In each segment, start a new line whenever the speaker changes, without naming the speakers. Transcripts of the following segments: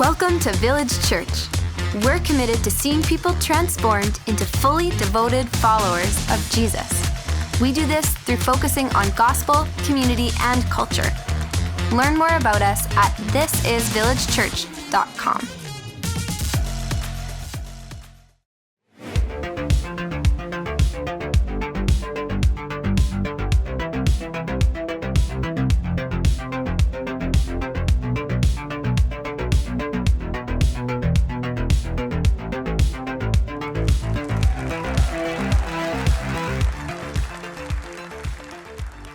Welcome to Village Church. We're committed to seeing people transformed into fully devoted followers of Jesus. We do this through focusing on gospel, community, and culture. Learn more about us at thisisvillagechurch.com.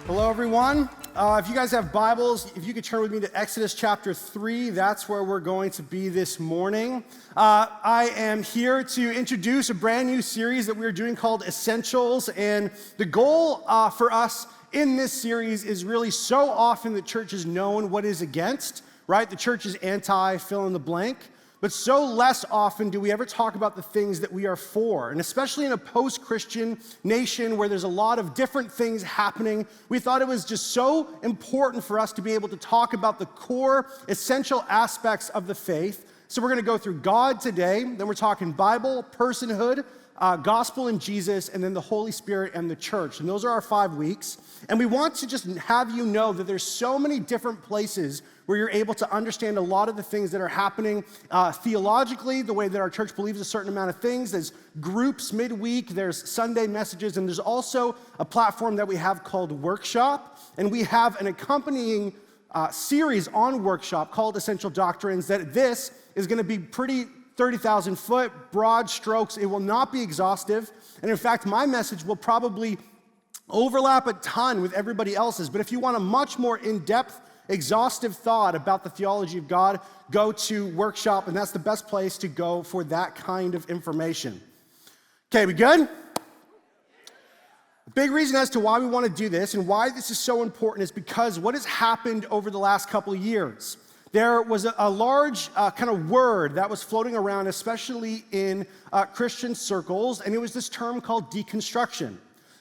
Hello, everyone. If you guys have Bibles, if you could turn with me to Exodus chapter 3, that's where we're going to be this morning. I am here to introduce a brand new series that we're doing called Essentials, and the goal for us in this series is really so often the church is known what is against, right? The church is anti, fill in the blank. But so less often do we ever talk about the things that we are for. And especially in a post-Christian nation where there's a lot of different things happening, we thought it was just so important for us to be able to talk about the core, essential aspects of the faith. So we're going to go through God today, then we're talking Bible, personhood, gospel and Jesus, and then the Holy Spirit and the church. And those are our 5 weeks. And we want to just have you know that there's so many different places where you're able to understand a lot of the things that are happening theologically, the way that our church believes a certain amount of things. There's groups midweek, there's Sunday messages, and there's also a platform that we have called Workshop. And we have an accompanying series on Workshop called Essential Doctrines that this is going to be pretty 30,000 foot, broad strokes. It will not be exhaustive. And in fact, my message will probably overlap a ton with everybody else's. But if you want a much more in-depth, exhaustive thought about the theology of God, go to Workshop, and that's the best place to go for that kind of information. Okay, we good? The big reason as to why we want to do this and why this is so important is because what has happened over the last couple of years. There was a large kind of word that was floating around, especially in Christian circles, and it was this term called deconstruction.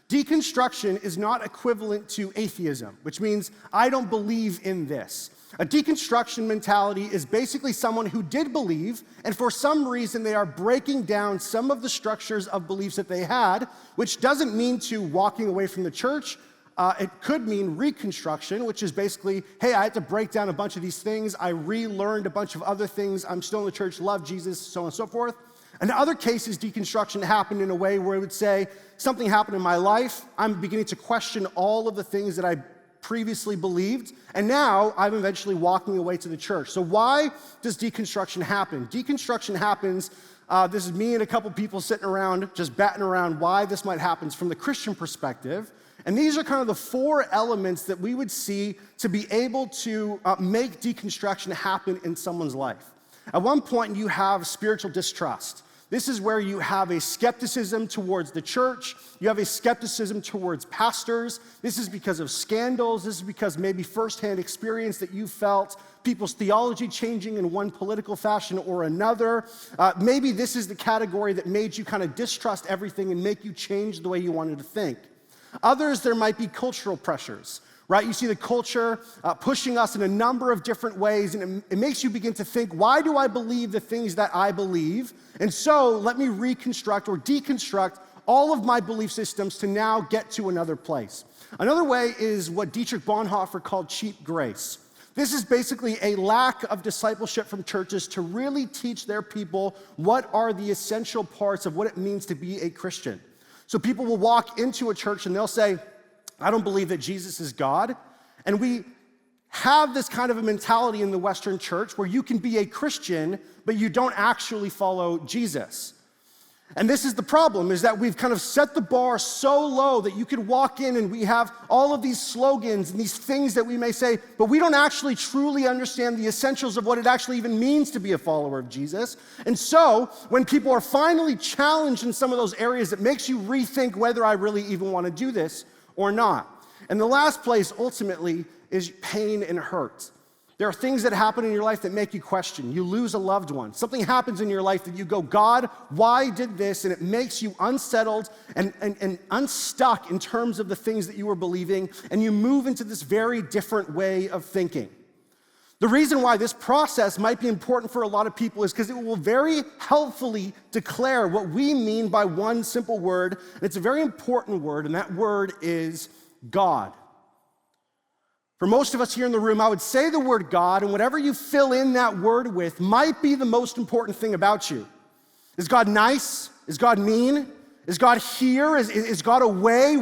Deconstruction is not equivalent to atheism, which means I don't believe in this. A deconstruction mentality is basically someone who did believe, and for some reason they are breaking down some of the structures of beliefs that they had, which doesn't mean to walking away from the church. It could mean reconstruction, which is basically, hey, I had to break down a bunch of these things. I relearned a bunch of other things. I'm still in the church, love Jesus, so on and so forth. In other cases, deconstruction happened in a way where it would say, something happened in my life. I'm beginning to question all of the things that I previously believed, and now I'm eventually walking away to the church. So why does deconstruction happen? Deconstruction happens, this is me and a couple people sitting around, just batting around why this might happen from the Christian perspective. And these are kind of the 4 elements that we would see to be able to make deconstruction happen in someone's life. At one point, you have spiritual distrust. This is where you have a skepticism towards the church. You have a skepticism towards pastors. This is because of scandals. This is because maybe firsthand experience that you felt, people's theology changing in one political fashion or another. Maybe this is the category that made you kind of distrust everything and make you change the way you wanted to think. Others, there might be cultural pressures, right? You see the culture pushing us in a number of different ways, and it makes you begin to think, why do I believe the things that I believe? And so let me reconstruct or deconstruct all of my belief systems to now get to another place. Another way is what Dietrich Bonhoeffer called cheap grace. This is basically a lack of discipleship from churches to really teach their people what are the essential parts of what it means to be a Christian. So people will walk into a church and they'll say, I don't believe that Jesus is God. And we have this kind of a mentality in the Western church where you can be a Christian, but you don't actually follow Jesus. And this is the problem, is that we've kind of set the bar so low that you could walk in and we have all of these slogans and these things that we may say, but we don't actually truly understand the essentials of what it actually even means to be a follower of Jesus. And so when people are finally challenged in some of those areas, it makes you rethink whether I really even want to do this or not. And the last place, ultimately, is pain and hurt. There are things that happen in your life that make you question. You lose a loved one. Something happens in your life that you go, God, why did this? And it makes you unsettled and unstuck in terms of the things that you were believing, and you move into this very different way of thinking. The reason why this process might be important for a lot of people is because it will very helpfully declare what we mean by one simple word, and it's a very important word, and that word is God. For most of us here in the room, I would say the word God, and whatever you fill in that word with might be the most important thing about you. Is God nice? Is God mean? Is God here? Is God away?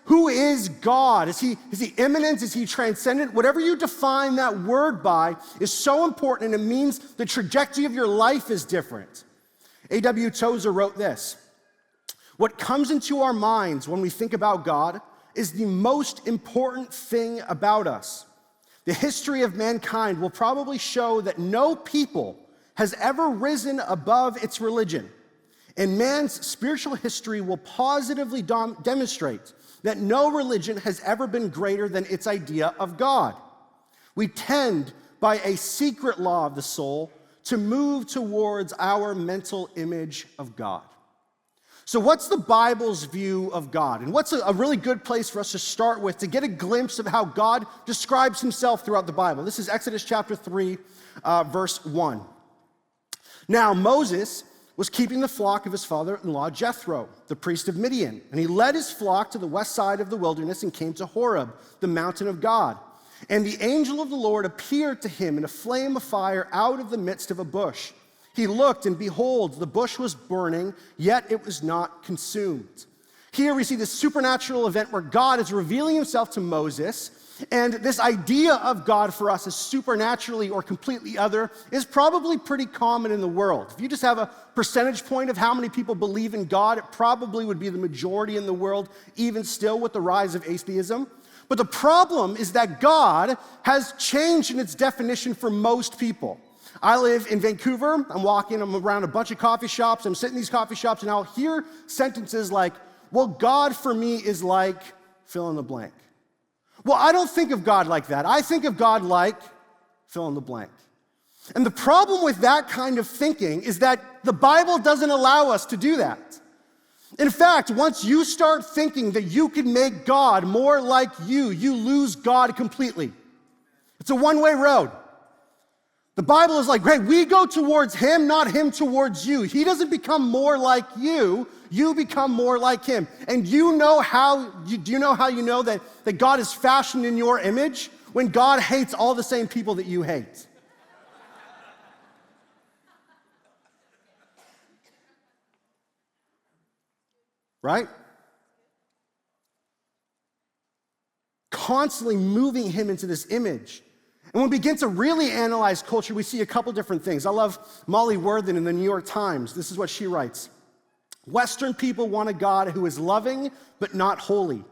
Who is God? Is he immanent? Is he transcendent? Whatever you define that word by is so important, and it means the trajectory of your life is different. A.W. Tozer wrote this: "What comes into our minds when we think about God is the most important thing about us. The history of mankind will probably show that no people has ever risen above its religion, and man's spiritual history will positively demonstrate that no religion has ever been greater than its idea of God. We tend, by a secret law of the soul, to move towards our mental image of God." So what's the Bible's view of God? And what's a really good place for us to start with to get a glimpse of how God describes himself throughout the Bible? This is Exodus chapter 3, verse 1. "Now Moses was keeping the flock of his father-in-law Jethro, the priest of Midian, and he led his flock to the west side of the wilderness and came to Horeb, the mountain of God. And the angel of the Lord appeared to him in a flame of fire out of the midst of a bush. He looked, and behold, the bush was burning, yet it was not consumed." Here we see this supernatural event where God is revealing himself to Moses, and this idea of God for us as supernaturally or completely other is probably pretty common in the world. If you just have a percentage point of how many people believe in God, it probably would be the majority in the world, even still with the rise of atheism. But the problem is that God has changed in its definition for most people. I live in Vancouver. I'm around a bunch of coffee shops. I'm sitting in these coffee shops, and I'll hear sentences like, "Well, God for me is like," fill in the blank. Well, I don't think of God like that. I think of God like, fill in the blank. And the problem with that kind of thinking is that the Bible doesn't allow us to do that. In fact, once you start thinking that you can make God more like you lose God completely. It's a one-way road. The Bible is like, great, we go towards him, not him towards you. He doesn't become more like you become more like him. And do you know how you know that God is fashioned in your image? When God hates all the same people that you hate. Right? Constantly moving him into this image. And when we begin to really analyze culture, we see a couple different things. I love Molly Worthen in the New York Times. This is what she writes: "Western people want a God who is loving but not holy.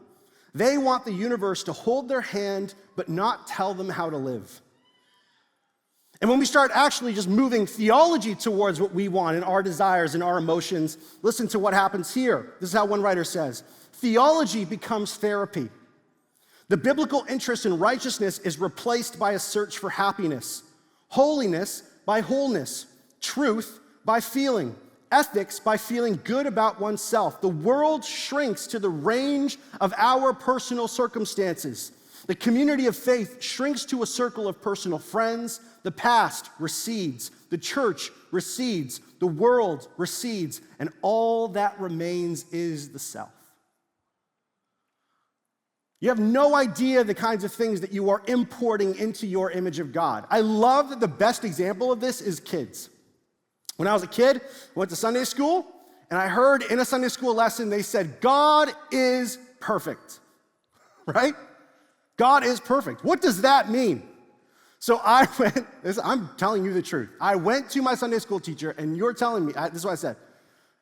They want the universe to hold their hand but not tell them how to live." And when we start actually just moving theology towards what we want and our desires and our emotions, listen to what happens here. This is how one writer says: "Theology becomes therapy. The biblical interest in righteousness is replaced by a search for happiness, holiness by wholeness, truth by feeling, ethics by feeling good about oneself. The world shrinks to the range of our personal circumstances. The community of faith shrinks to a circle of personal friends. The past recedes. The church recedes. The world recedes. And all that remains is the self." You have no idea the kinds of things that you are importing into your image of God. I love that the best example of this is kids. When I was a kid, I went to Sunday school, and I heard in a Sunday school lesson, they said, "God is perfect," right? God is perfect. What does that mean? So I'm telling you the truth. I went to my Sunday school teacher, and you're telling me, this is what I said,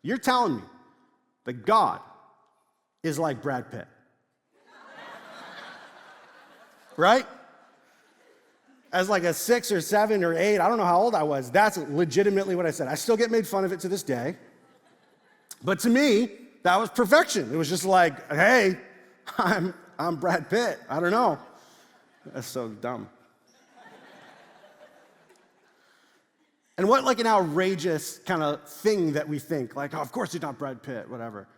"You're telling me that God is like Brad Pitt." Right? As like a 6 or 7 or 8, I don't know how old I was, that's legitimately what I said. I still get made fun of it to this day. But to me, that was perfection. It was just like, hey, I'm Brad Pitt. I don't know. That's so dumb. And what like an outrageous kind of thing that we think, like, oh, of course he's not Brad Pitt, whatever.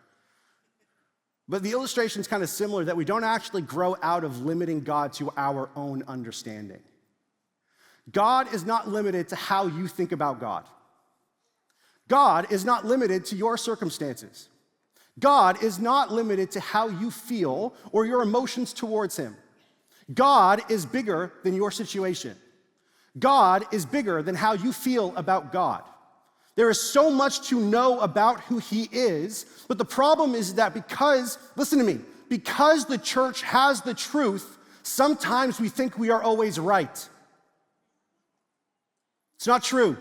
But the illustration is kind of similar, that we don't actually grow out of limiting God to our own understanding. God is not limited to how you think about God. God is not limited to your circumstances. God is not limited to how you feel or your emotions towards him. God is bigger than your situation. God is bigger than how you feel about God. There is so much to know about who he is, but the problem is that listen to me, because the church has the truth, sometimes we think we are always right. It's not true.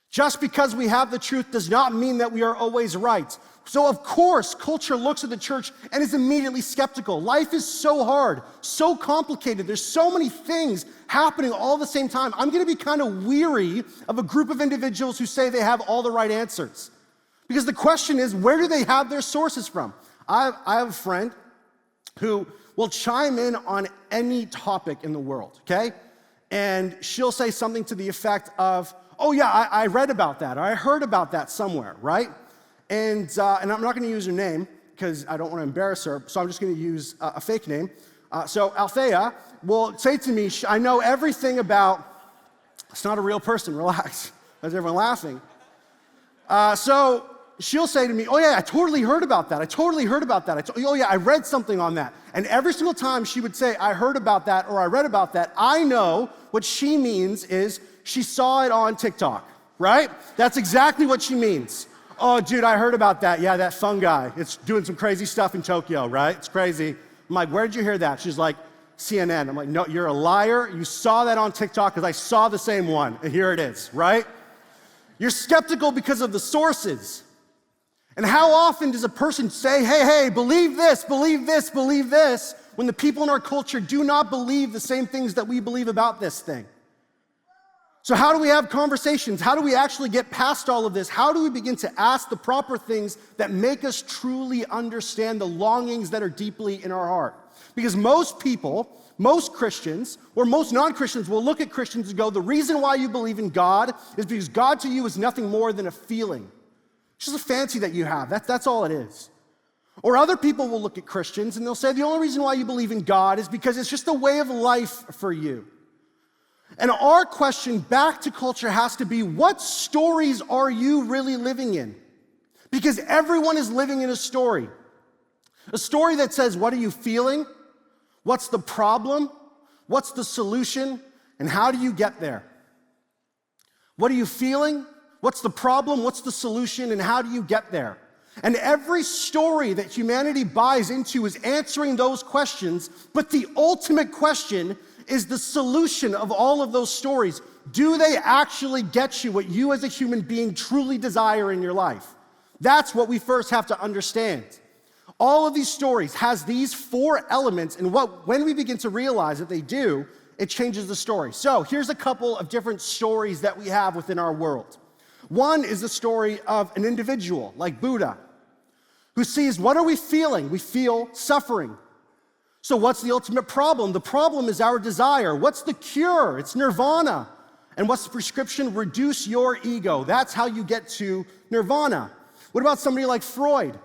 Just because we have the truth does not mean that we are always right. So of course, culture looks at the church and is immediately skeptical. Life is so hard, so complicated. There's so many things happening all at the same time. I'm gonna be kind of weary of a group of individuals who say they have all the right answers. Because the question is, where do they have their sources from? I have a friend who will chime in on any topic in the world, okay? And she'll say something to the effect of, oh yeah, I read about that, or I heard about that somewhere, right? And I'm not gonna use her name, because I don't wanna embarrass her, so I'm just gonna use a fake name. So Althea will say to me, I know everything about, it's not a real person, relax, there's everyone laughing. So she'll say to me, oh yeah, I totally heard about that, oh yeah, I read something on that. And every single time she would say, I heard about that, or I read about that, I know what she means is she saw it on TikTok, right? That's exactly what she means. Oh, dude, I heard about that. Yeah, that fungi. It's doing some crazy stuff in Tokyo, right? It's crazy. I'm like, where did you hear that? She's like, CNN. I'm like, no, you're a liar. You saw that on TikTok because I saw the same one. And here it is, right? You're skeptical because of the sources. And how often does a person say, hey, believe this, when the people in our culture do not believe the same things that we believe about this thing? So how do we have conversations? How do we actually get past all of this? How do we begin to ask the proper things that make us truly understand the longings that are deeply in our heart? Because most people, most Christians, or most non-Christians will look at Christians and go, the reason why you believe in God is because God to you is nothing more than a feeling. It's just a fancy that you have. That's all it is. Or other people will look at Christians and they'll say, the only reason why you believe in God is because it's just a way of life for you. And our question back to culture has to be, what stories are you really living in? Because everyone is living in a story. A story that says, what are you feeling? What's the problem? What's the solution? And how do you get there? What are you feeling? What's the problem? What's the solution? And how do you get there? And every story that humanity buys into is answering those questions, but the ultimate question is the solution of all of those stories. Do they actually get you what you as a human being truly desire in your life? That's what we first have to understand. All of these stories has these 4 elements, and when we begin to realize that they do, it changes the story. So here's a couple of different stories that we have within our world. One is the story of an individual like Buddha, who sees, what are we feeling? We feel suffering. So what's the ultimate problem? The problem is our desire. What's the cure? It's nirvana. And what's the prescription? Reduce your ego. That's how you get to nirvana. What about somebody like Freud?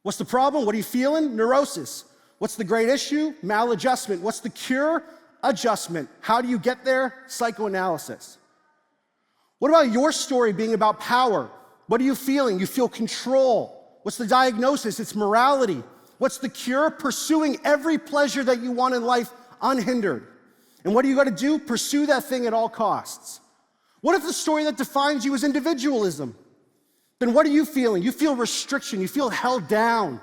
What's the problem? What are you feeling? Neurosis. What's the great issue? Maladjustment. What's the cure? Adjustment. How do you get there? Psychoanalysis. What about your story being about power? What are you feeling? You feel control. What's the diagnosis? It's morality. What's the cure? Pursuing every pleasure that you want in life unhindered. And what do you got to do? Pursue that thing at all costs. What if the story that defines you is individualism? Then what are you feeling? You feel restriction. You feel held down.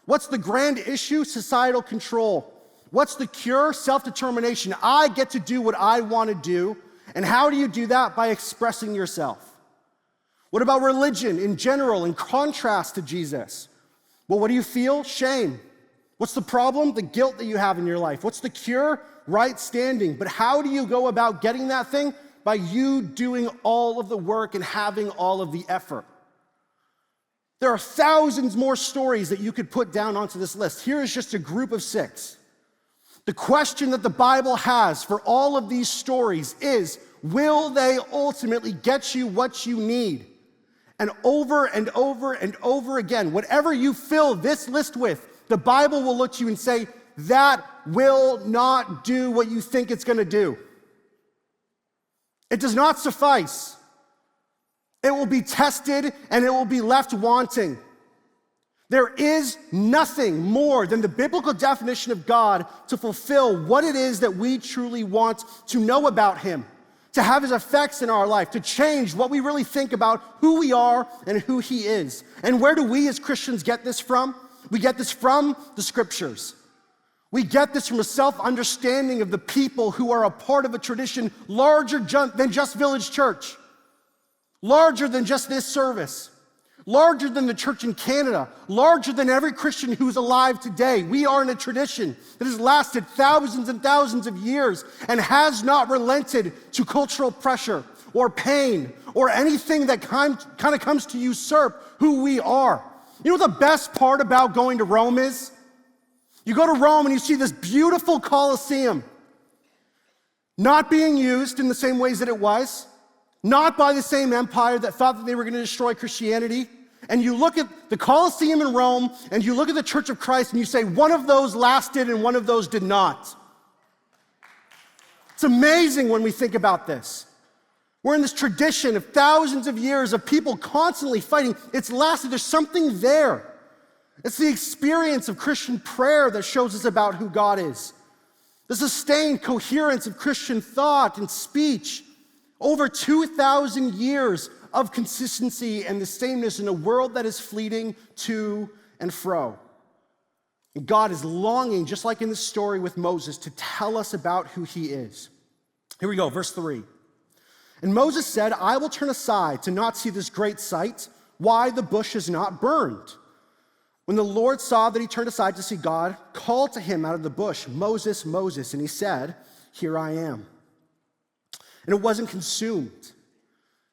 What's the grand issue? Societal control. What's the cure? Self-determination. I get to do what I want to do. And how do you do that? By expressing yourself. What about religion in general, in contrast to Jesus? Well, what do you feel? Shame. What's the problem? The guilt that you have in your life. What's the cure? Right standing. But how do you go about getting that thing? By you doing all of the work and having all of the effort. There are thousands more stories that you could put down onto this list. Here is just a group of 6. The question that the Bible has for all of these stories is, will they ultimately get you what you need? And over and over and over again, whatever you fill this list with, the Bible will look to you and say, that will not do what you think it's going to do. It does not suffice. It will be tested and it will be left wanting. There is nothing more than the biblical definition of God to fulfill what it is that we truly want to know about him, to have his effects in our life, to change what we really think about who we are and who he is. And where do we as Christians get this from? We get this from the scriptures. We get this from a self-understanding of the people who are a part of a tradition larger than just Village Church, larger than just this service, larger than the church in Canada, larger than every Christian who's alive today. We are in a tradition that has lasted thousands and thousands of years and has not relented to cultural pressure or pain or anything that kind of comes to usurp who we are. You know what the best part about going to Rome is? You go to Rome and you see this beautiful Colosseum, not being used in the same ways that it was, not by the same empire that thought that they were going to destroy Christianity. And you look at the Colosseum in Rome and you look at the Church of Christ and you say, one of those lasted and one of those did not. It's amazing when we think about this. We're in this tradition of thousands of years of people constantly fighting. It's lasted. There's something there. It's the experience of Christian prayer that shows us about who God is. The sustained coherence of Christian thought and speech. Over 2,000 years of consistency and the sameness in a world that is fleeting to and fro. And God is longing, just like in the story with Moses, to tell us about who he is. Here we go, verse 3. And Moses said, I will turn aside to not see this great sight, why the bush is not burned. When the Lord saw that he turned aside to see God, called to him out of the bush, Moses, Moses, and he said, here I am. And it wasn't consumed.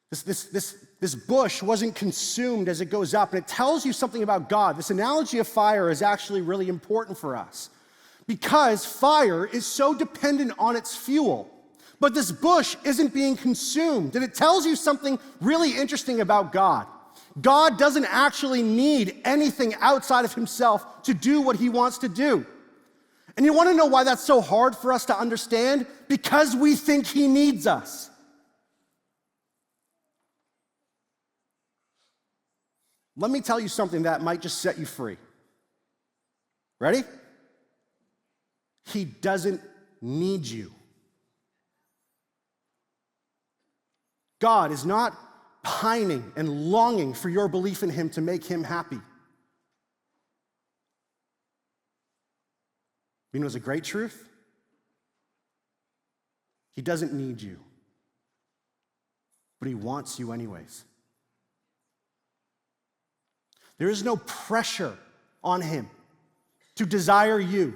This bush wasn't consumed as it goes up, and it tells you something about God. This analogy of fire is actually really important for us because fire is so dependent on its fuel. But this bush isn't being consumed, and it tells you something really interesting about God. God doesn't actually need anything outside of himself to do what he wants to do. And you want to know why that's so hard for us to understand? Because we think he needs us. Let me tell you something that might just set you free. Ready? He doesn't need you. God is not pining and longing for your belief in him to make him happy. You know what's a great truth? He doesn't need you, but he wants you anyways. There is no pressure on him to desire you.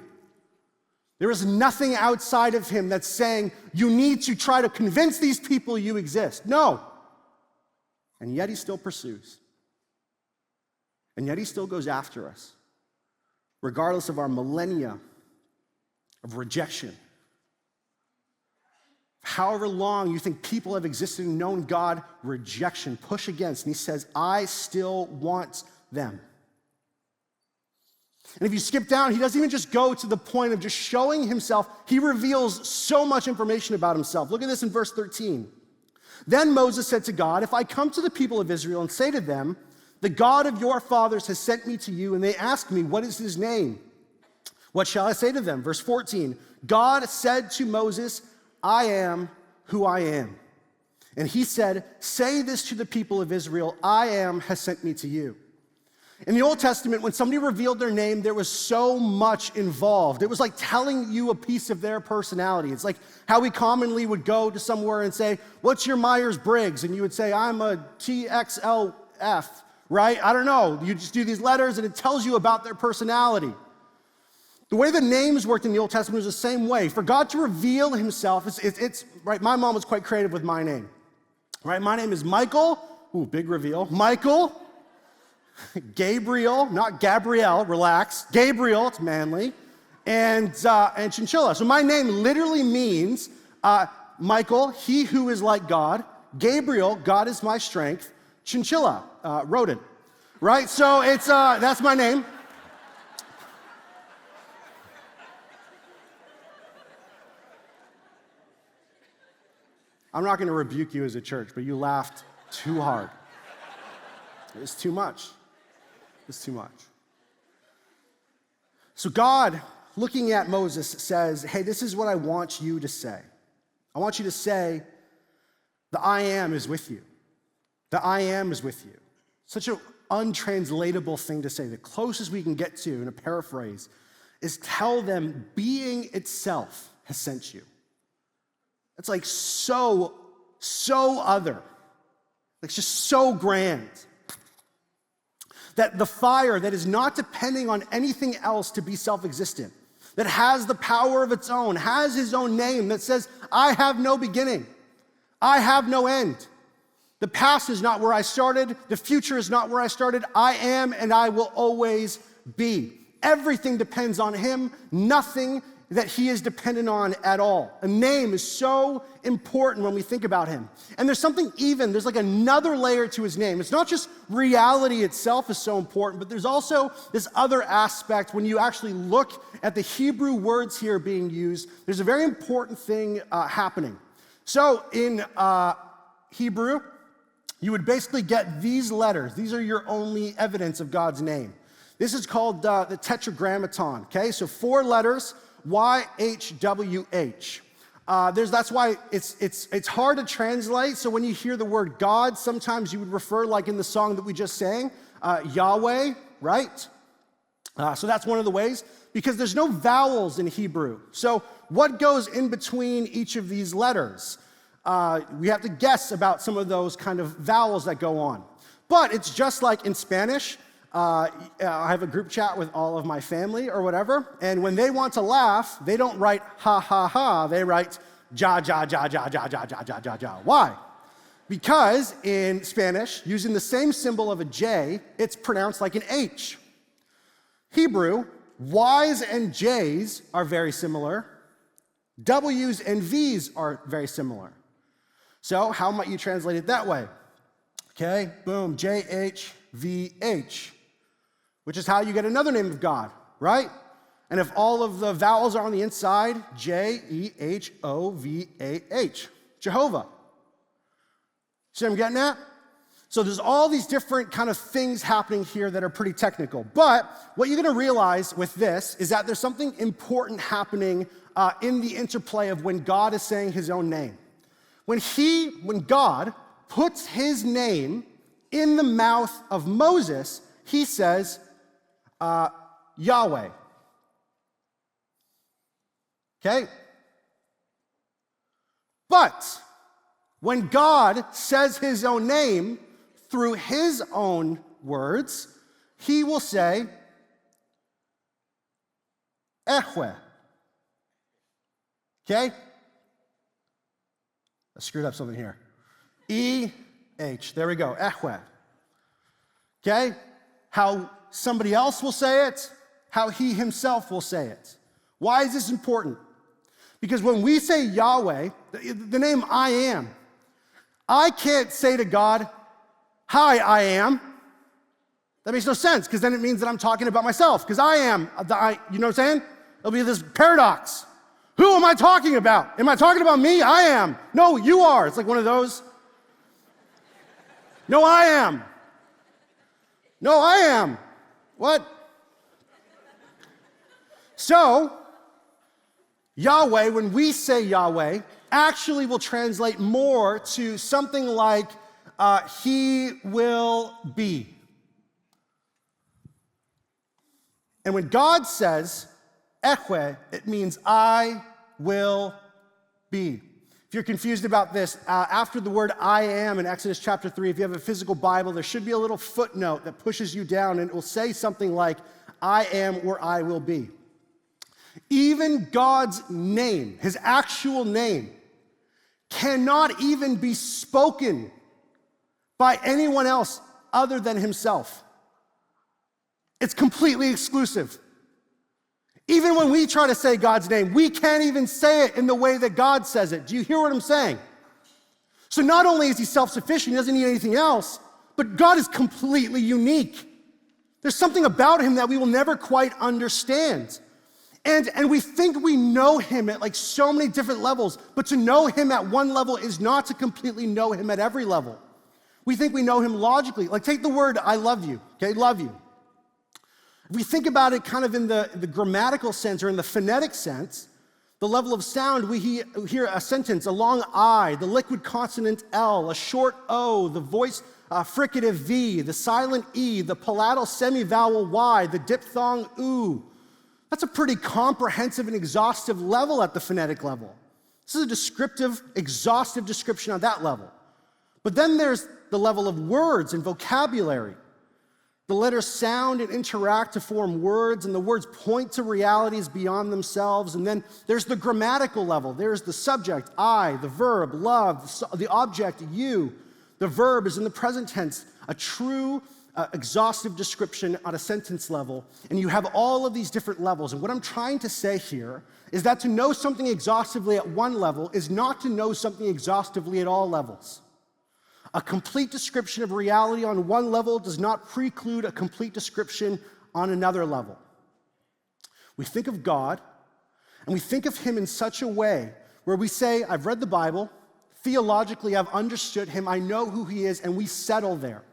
There is nothing outside of him that's saying you need to try to convince these people you exist. No. And yet he still pursues. And yet he still goes after us, regardless of our millennia of rejection. However long you think people have existed and known God, rejection, push against. And he says, I still want them. And if you skip down, he doesn't even just go to the point of just showing himself. He reveals so much information about himself. Look at this in verse 13. Then Moses said to God, if I come to the people of Israel and say to them, the God of your fathers has sent me to you, and they ask me, what is his name? What shall I say to them? Verse 14, God said to Moses, I am who I am. And he said, say this to the people of Israel, I am has sent me to you. In the Old Testament, when somebody revealed their name, there was so much involved. It was like telling you a piece of their personality. It's like how we commonly would go to somewhere and say, what's your Myers-Briggs? And you would say, I'm a TXLF, right? I don't know. You just do these letters and it tells you about their personality. The way the names worked in the Old Testament was the same way. For God to reveal himself, it's right, my mom was quite creative with my name. Right, my name is Michael. Ooh, big reveal. Michael. Gabriel, not Gabrielle, relax. Gabriel, it's manly, and Chinchilla. So my name literally means Michael, he who is like God. Gabriel, God is my strength. Chinchilla, rodent, right? So it's that's my name. I'm not going to rebuke you as a church, but you laughed too hard. It's too much. It's too much. So God, looking at Moses, says, hey, this is what I want you to say. I want you to say, the I am is with you. The I am is with you. Such an untranslatable thing to say. The closest we can get to, in a paraphrase, is tell them being itself has sent you. It's like so other. It's just so grand. That the fire that is not depending on anything else to be self-existent, that has the power of its own, has his own name, that says, I have no beginning, I have no end. The past is not where I started, the future is not where I started, I am and I will always be. Everything depends on him, nothing that he is dependent on at all. A name is so important when we think about him. And there's something there's like another layer to his name. It's not just reality itself is so important, but there's also this other aspect when you actually look at the Hebrew words here being used. There's a very important thing happening. So in Hebrew, you would basically get these letters. These are your only evidence of God's name. This is called the tetragrammaton, okay? So 4 letters, YHWH. That's why it's hard to translate. So when you hear the word God, sometimes you would refer, like in the song that we just sang, Yahweh, right? So that's one of the ways, because there's no vowels in Hebrew. So what goes in between each of these letters? We have to guess about some of those kind of vowels that go on. But it's just like in Spanish. I have a group chat with all of my family or whatever, and when they want to laugh, they don't write ha ha ha, they write ja ja ja ja ja ja ja ja ja ja. Why? Because in Spanish, using the same symbol of a J, it's pronounced like an H. Hebrew, Y's and J's are very similar. W's and V's are very similar. So how might you translate it that way? Okay, boom, JHVH. Which is how you get another name of God, right? And if all of the vowels are on the inside, Jehovah, Jehovah. See what I'm getting at? So there's all these different kind of things happening here that are pretty technical. But what you're going to realize with this is that there's something important happening in the interplay of when God is saying his own name. When God puts his name in the mouth of Moses, he says, Yahweh. Okay? But when God says his own name through his own words, he will say, Ehwe. Okay? I screwed up something here. E-H. There we go. Ehwe. Okay? How somebody else will say it, how he himself will say it. Why is this important? Because when we say Yahweh, the name I am, I can't say to God, hi, I am. That makes no sense, because then it means that I'm talking about myself, because I am, you know what I'm saying? It'll be this paradox. Who am I talking about? Am I talking about me? I am. No, you are. It's like one of those. No, I am. No, I am. What? So, Yahweh, when we say Yahweh, actually will translate more to something like, he will be. And when God says, Ehwe, it means I will be. If you're confused about this, after the word I am in Exodus chapter 3, if you have a physical Bible, there should be a little footnote that pushes you down, and it will say something like, I am or I will be. Even God's name, his actual name, cannot even be spoken by anyone else other than himself. It's completely exclusive. Even when we try to say God's name, we can't even say it in the way that God says it. Do you hear what I'm saying? So not only is he self-sufficient, he doesn't need anything else, but God is completely unique. There's something about him that we will never quite understand. And we think we know him at like so many different levels, but to know him at one level is not to completely know him at every level. We think we know him logically. Like take the word, I love you, okay, love you. If we think about it kind of in the grammatical sense or in the phonetic sense, the level of sound, we hear a sentence, a long I, the liquid consonant L, a short O, the voice fricative V, the silent E, the palatal semi-vowel Y, the diphthong oo. That's a pretty comprehensive and exhaustive level at the phonetic level. This is a descriptive, exhaustive description on that level. But then there's the level of words and vocabulary. The letters sound and interact to form words, and the words point to realities beyond themselves. And then there's the grammatical level. There's the subject, I, the verb, love, the object, you. The verb is in the present tense, a true, exhaustive description at a sentence level. And you have all of these different levels. And what I'm trying to say here is that to know something exhaustively at one level is not to know something exhaustively at all levels. A complete description of reality on one level does not preclude a complete description on another level. We think of God, and we think of him in such a way where we say, I've read the Bible, theologically I've understood him, I know who he is, and we settle there.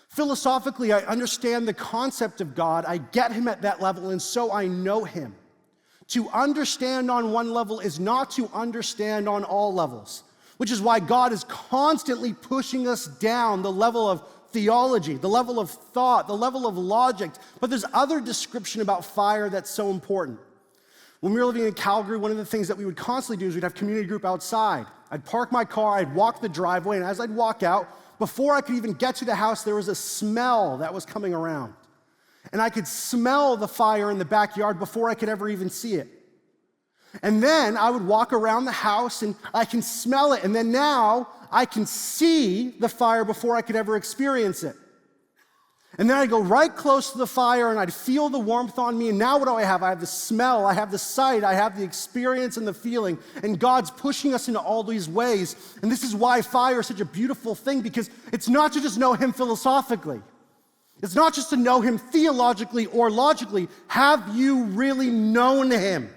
Philosophically, I understand the concept of God, I get him at that level, and so I know him. To understand on one level is not to understand on all levels, which is why God is constantly pushing us down the level of theology, the level of thought, the level of logic. But there's other description about fire that's so important. When we were living in Calgary, one of the things that we would constantly do is we'd have community group outside. I'd park my car, I'd walk the driveway, and as I'd walk out, before I could even get to the house, there was a smell that was coming around. And I could smell the fire in the backyard before I could ever even see it. And then I would walk around the house and I can smell it. And then now I can see the fire before I could ever experience it. And then I'd go right close to the fire and I'd feel the warmth on me. And now what do I have? I have the smell, I have the sight, I have the experience and the feeling. And God's pushing us into all these ways. And this is why fire is such a beautiful thing, because it's not to just know him philosophically. It's not just to know him theologically or logically. Have you really known him?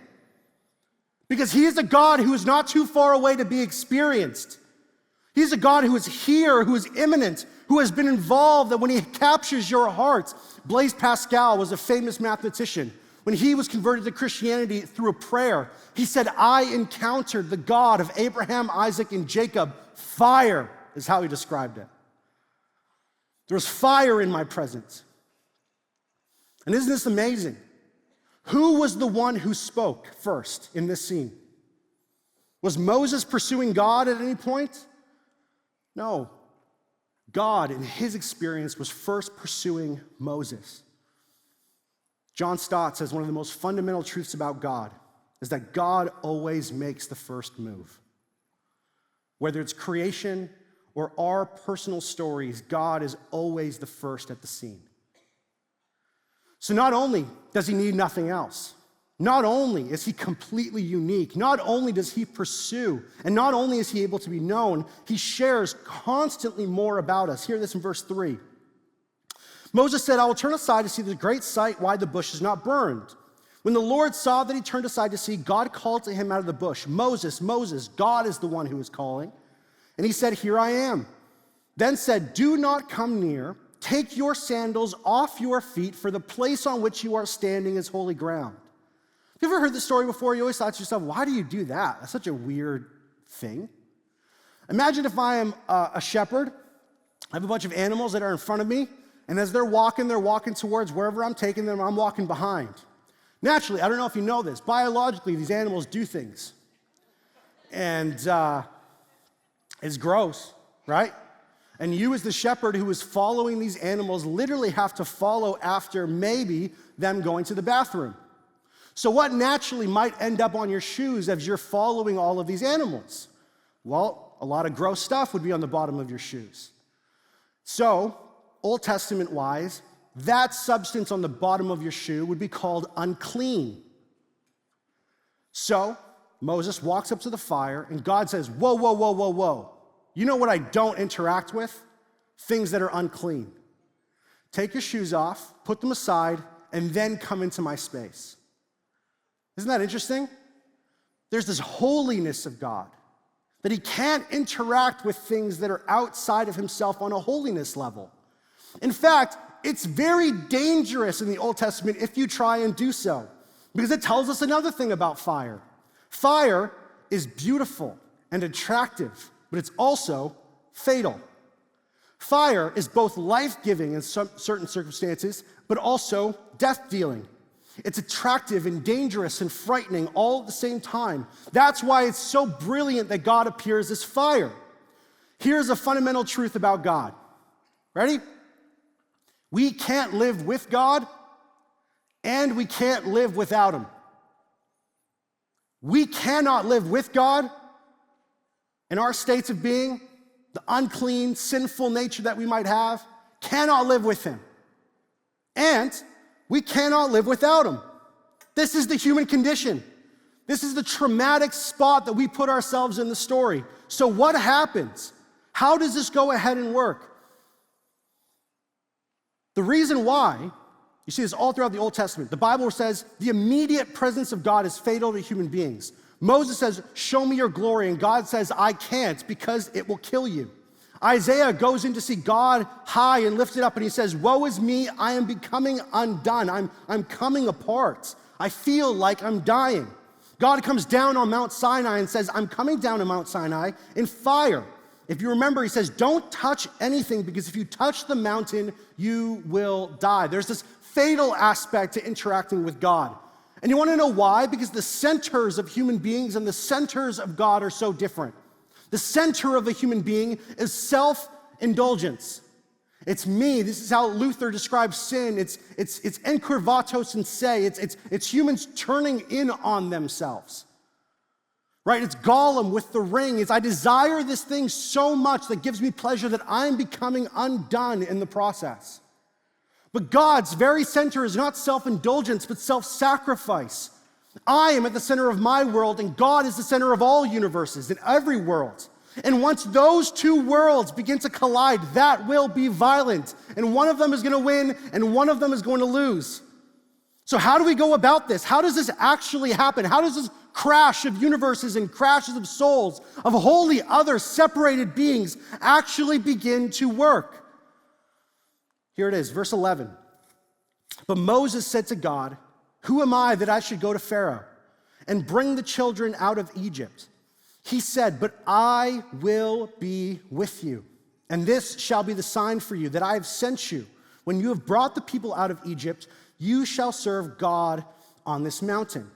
Because he is a God who is not too far away to be experienced. He's a God who is here, who is immanent, who has been involved, that when he captures your heart. Blaise Pascal was a famous mathematician. When he was converted to Christianity through a prayer, he said, I encountered the God of Abraham, Isaac, and Jacob. Fire is how he described it. There was fire in my presence. And isn't this amazing? Who was the one who spoke first in this scene? Was Moses pursuing God at any point? No. God, in his experience, was first pursuing Moses. John Stott says one of the most fundamental truths about God is that God always makes the first move. Whether it's creation or our personal stories, God is always the first at the scene. So not only does he need nothing else, not only is he completely unique, not only does he pursue, and not only is he able to be known, he shares constantly more about us. Hear this in verse 3. Moses said, I will turn aside to see the great sight, why the bush is not burned. When the Lord saw that he turned aside to see, God called to him out of the bush, Moses, Moses, God is the one who is calling. And he said, here I am. Then said, do not come near. Take your sandals off your feet, for the place on which you are standing is holy ground. Have you ever heard this story before? You always thought to yourself, why do you do that? That's such a weird thing. Imagine if I am a shepherd. I have a bunch of animals that are in front of me, and as they're walking towards wherever I'm taking them, I'm walking behind. Naturally, I don't know if you know this, biologically, these animals do things. And it's gross, right? And you as the shepherd who is following these animals literally have to follow after maybe them going to the bathroom. So what naturally might end up on your shoes as you're following all of these animals? Well, a lot of gross stuff would be on the bottom of your shoes. So, Old Testament-wise, that substance on the bottom of your shoe would be called unclean. So, Moses walks up to the fire, and God says, whoa, whoa, whoa, whoa, whoa. You know what I don't interact with? Things that are unclean. Take your shoes off, put them aside, and then come into my space. Isn't that interesting? There's this holiness of God, that he can't interact with things that are outside of himself on a holiness level. In fact, it's very dangerous in the Old Testament if you try and do so, because it tells us another thing about fire. Fire is beautiful and attractive, but it's also fatal. Fire is both life-giving in certain circumstances, but also death-dealing. It's attractive and dangerous and frightening all at the same time. That's why it's so brilliant that God appears as fire. Here's a fundamental truth about God. Ready? We can't live with God, and we can't live without him. We cannot live with God in our states of being. The unclean, sinful nature that we might have, cannot live with him. And we cannot live without him. This is the human condition. This is the traumatic spot that we put ourselves in the story. So what happens? How does this go ahead and work? The reason why, you see this all throughout the Old Testament, the Bible says the immediate presence of God is fatal to human beings. Moses says, show me your glory, and God says, I can't because it will kill you. Isaiah goes in to see God high and lifted up, and he says, woe is me, I am becoming undone. I'm coming apart. I feel like I'm dying. God comes down on Mount Sinai and says, I'm coming down to Mount Sinai in fire. If you remember, he says, don't touch anything, because if you touch the mountain, you will die. There's this fatal aspect to interacting with God. And you want to know why? Because the centers of human beings and the centers of God are so different. The center of a human being is self-indulgence. It's me. This is how Luther describes sin. It's encurvatos in se. It's humans turning in on themselves. Right? It's Gollum with the ring. It's I desire this thing so much that gives me pleasure that I'm becoming undone in the process. But God's very center is not self-indulgence, but self-sacrifice. I am at the center of my world, and God is the center of all universes, in every world. And once those two worlds begin to collide, that will be violent. And one of them is going to win, and one of them is going to lose. So how do we go about this? How does this actually happen? How does this crash of universes and crashes of souls, of wholly other separated beings, actually begin to work? Here it is, verse 11. But Moses said to God, who am I that I should go to Pharaoh and bring the children out of Egypt? He said, but I will be with you, and this shall be the sign for you that I have sent you. When you have brought the people out of Egypt, you shall serve God on this mountain.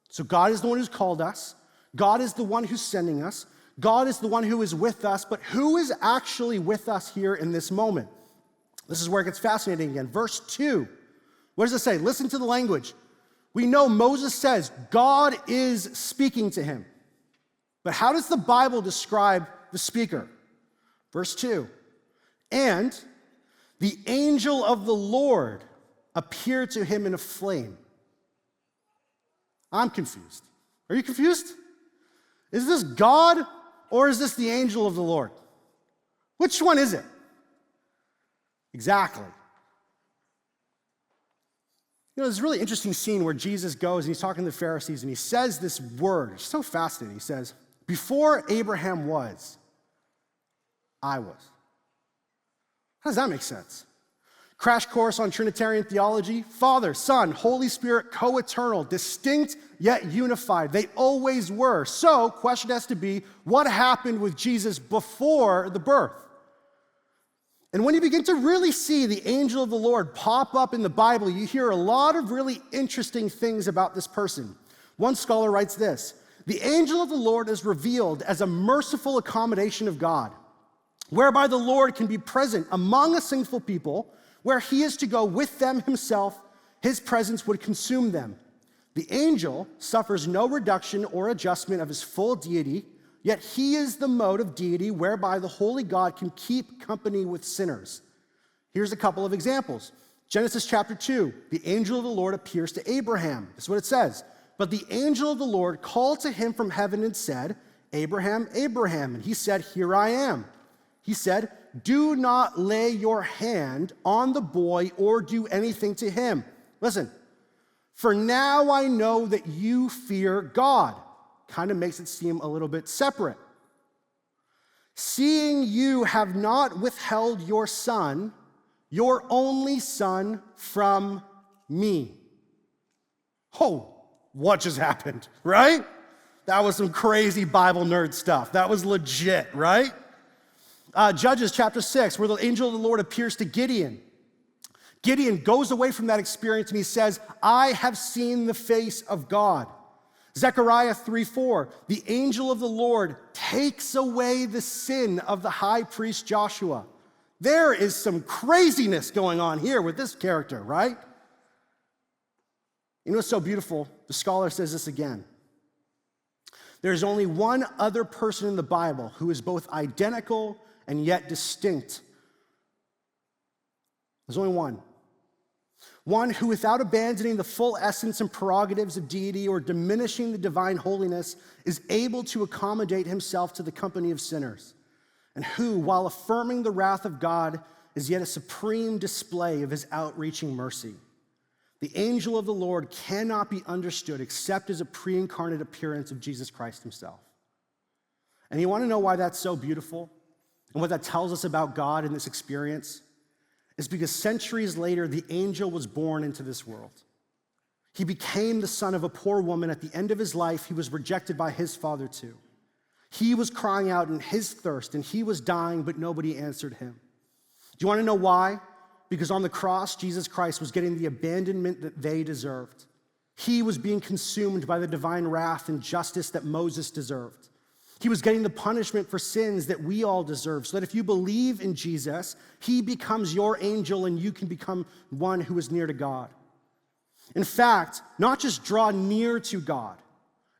So God is the one who's called us. God is the one who's sending us. God is the one who is with us. But who is actually with us here in this moment? This is where it gets fascinating again. Verse 2, what does it say? Listen to the language. We know Moses says God is speaking to him. But how does the Bible describe the speaker? Verse 2, and the angel of the Lord appeared to him in a flame. I'm confused. Are you confused? Is this God or is this the angel of the Lord? Which one is it? Exactly. You know, there's a really interesting scene where Jesus goes and he's talking to the Pharisees and he says this word. It's so fascinating. He says, before Abraham was, I was. How does that make sense? Crash course on Trinitarian theology. Father, Son, Holy Spirit, co-eternal, distinct yet unified. They always were. So, question has to be, what happened with Jesus before the birth? And when you begin to really see the angel of the Lord pop up in the Bible, you hear a lot of really interesting things about this person. One scholar writes this, the angel of the Lord is revealed as a merciful accommodation of God, whereby the Lord can be present among a sinful people, where he is to go with them himself, his presence would consume them. The angel suffers no reduction or adjustment of his full deity, yet he is the mode of deity whereby the holy God can keep company with sinners. Here's a couple of examples. Genesis chapter 2, the angel of the Lord appears to Abraham. This is what it says. But the angel of the Lord called to him from heaven and said, Abraham, Abraham. And he said, here I am. He said, do not lay your hand on the boy or do anything to him. Listen, For now I know that you fear God. Kind of makes it seem a little bit separate. Seeing you have not withheld your son, your only son, from me. Oh, what just happened, right? That was some crazy Bible nerd stuff. That was legit, right? Judges chapter 6, where the angel of the Lord appears to Gideon. Gideon goes away from that experience and he says, I have seen the face of God. Zechariah 3:4, the angel of the Lord takes away the sin of the high priest Joshua. There is some craziness going on here with this character, right? You know what's so beautiful? The scholar says this again. There's only one other person in the Bible who is both identical and yet distinct. There's only one. One who, without abandoning the full essence and prerogatives of deity or diminishing the divine holiness, is able to accommodate himself to the company of sinners, and who, while affirming the wrath of God, is yet a supreme display of his outreaching mercy. The angel of the Lord cannot be understood except as a pre-incarnate appearance of Jesus Christ himself. And you want to know why that's so beautiful and what that tells us about God in this experience? Is because centuries later, the angel was born into this world. He became the son of a poor woman. At the end of his life, he was rejected by his father too. He was crying out in his thirst, and he was dying, but nobody answered him. Do you want to know why? Because on the cross, Jesus Christ was getting the abandonment that they deserved. He was being consumed by the divine wrath and justice that Moses deserved. He was getting the punishment for sins that we all deserve, so that if you believe in Jesus, he becomes your angel and you can become one who is near to God. In fact, not just draw near to God,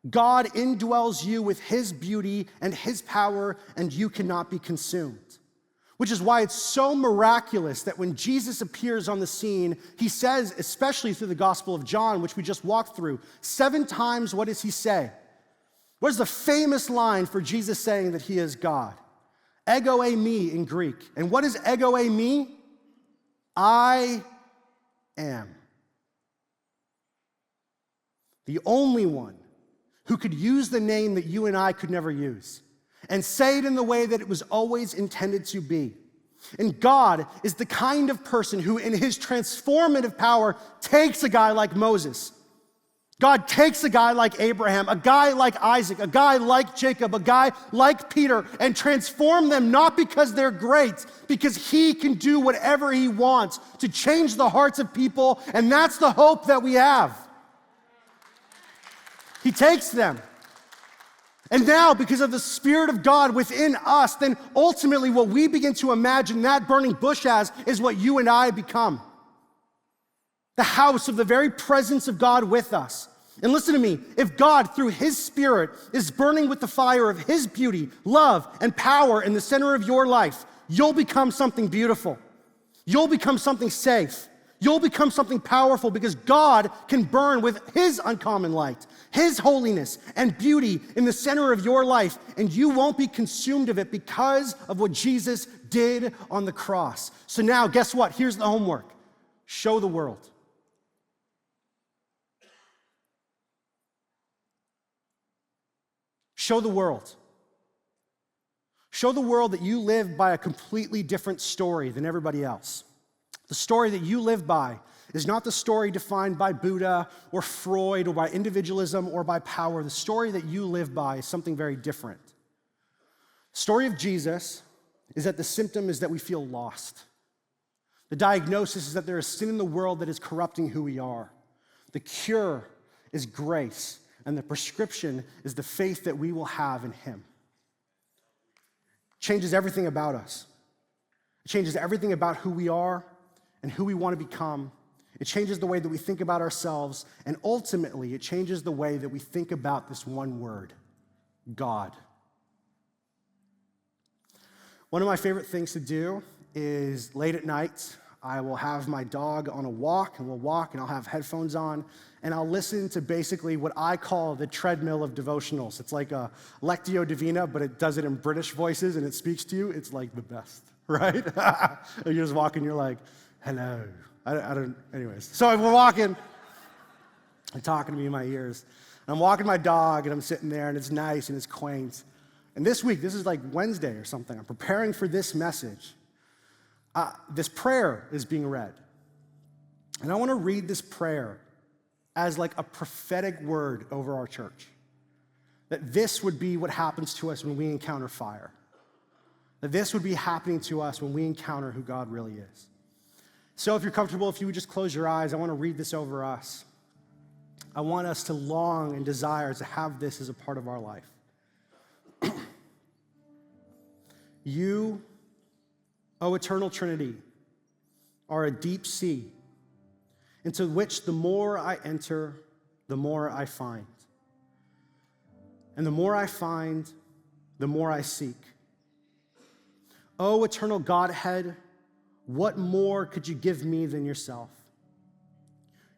God indwells you with his beauty and his power, and you cannot be consumed. Which is why it's so miraculous that when Jesus appears on the scene, he says, especially through the Gospel of John, which we just walked through, 7 times, what does he say? What is the famous line for Jesus saying that he is God? Ego eimi in Greek. And what is ego eimi? I am. The only one who could use the name that you and I could never use and say it in the way that it was always intended to be. And God is the kind of person who, in his transformative power, takes a guy like Moses. God takes a guy like Abraham, a guy like Isaac, a guy like Jacob, a guy like Peter, and transform them not because they're great, because he can do whatever he wants to change the hearts of people, and that's the hope that we have. He takes them. And now, because of the Spirit of God within us, then ultimately what we begin to imagine that burning bush as is what you and I become. The house of the very presence of God with us. And listen to me, if God, through his Spirit, is burning with the fire of his beauty, love, and power in the center of your life, you'll become something beautiful. You'll become something safe. You'll become something powerful because God can burn with his uncommon light, his holiness and beauty in the center of your life, and you won't be consumed of it because of what Jesus did on the cross. So now, guess what? Here's the homework. Show the world. Show the world. Show the world that you live by a completely different story than everybody else. The story that you live by is not the story defined by Buddha or Freud or by individualism or by power. The story that you live by is something very different. The story of Jesus is that the symptom is that we feel lost. The diagnosis is that there is sin in the world that is corrupting who we are. The cure is grace, and the prescription is the faith that we will have in him. It changes everything about us. It changes everything about who we are and who we want to become. It changes the way that we think about ourselves, and ultimately, it changes the way that we think about this one word, God. One of my favorite things to do is late at night, I will have my dog on a walk, and we'll walk, and I'll have headphones on, and I'll listen to basically what I call the treadmill of devotionals. It's like a Lectio Divina, but it does it in British voices, and it speaks to you. It's like the best, right? You're just walking, you're like, hello. I don't, anyways. So we're walking, and talking to me in my ears. And I'm walking my dog, and I'm sitting there, and it's nice, and it's quaint. And this week, this is like Wednesday or something, I'm preparing for this message. This prayer is being read. And I want to read this prayer as like a prophetic word over our church. That this would be what happens to us when we encounter fire. That this would be happening to us when we encounter who God really is. So if you're comfortable, if you would just close your eyes, I want to read this over us. I want us to long and desire to have this as a part of our life. You, O eternal Trinity, are a deep sea into which the more I enter, the more I find. And the more I find, the more I seek. O eternal Godhead, what more could you give me than yourself?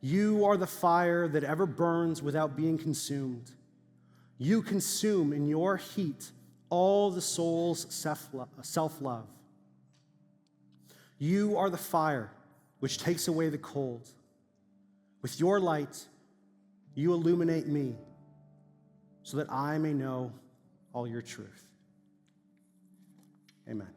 You are the fire that ever burns without being consumed. You consume in your heat all the soul's self-love. You are the fire which takes away the cold. With your light, you illuminate me so that I may know all your truth. Amen.